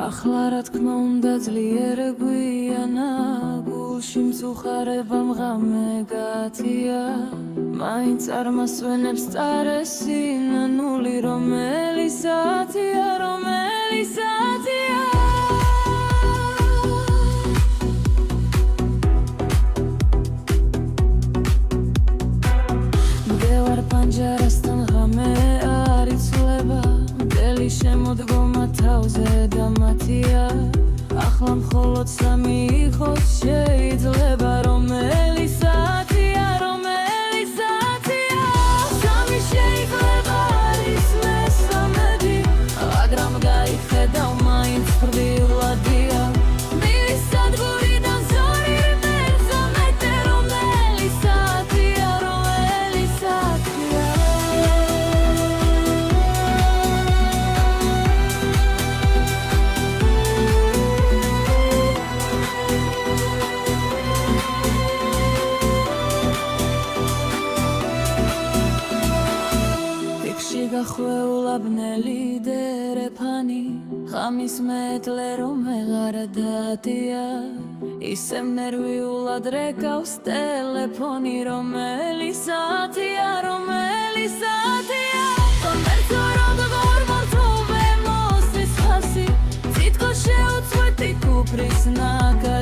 ახლა რა თქმა უნდა ძლიერ გვიანა გულში მწუხარებამ ღამე გათია მაინც არ მასვენებს წარესინანული რომელი საათია მგევარ პანჯარასთან ღამე არ იცვლება მტელი შემოდგომა თავზე დამათია ახლა მხოლოდ სამი იყოს შეიძლება რომელი საათია სამი შეიძლება არის მესამედი მაგრამ გაიხედავ მაინც ხრდილადია მივის სადგურიდან ზორი მერწამეტე რომელი საათია გახვეულა ბნელი დერეფანი ღამის მეტლე რომ ვეღარ დადია ისე ნერვიულად რეკავს ტელეფონი რომელი საათია კომერცო როგორ მორთოვე მოსის ხასი თითქოს შეუწყვეტი კუფრის ნაგა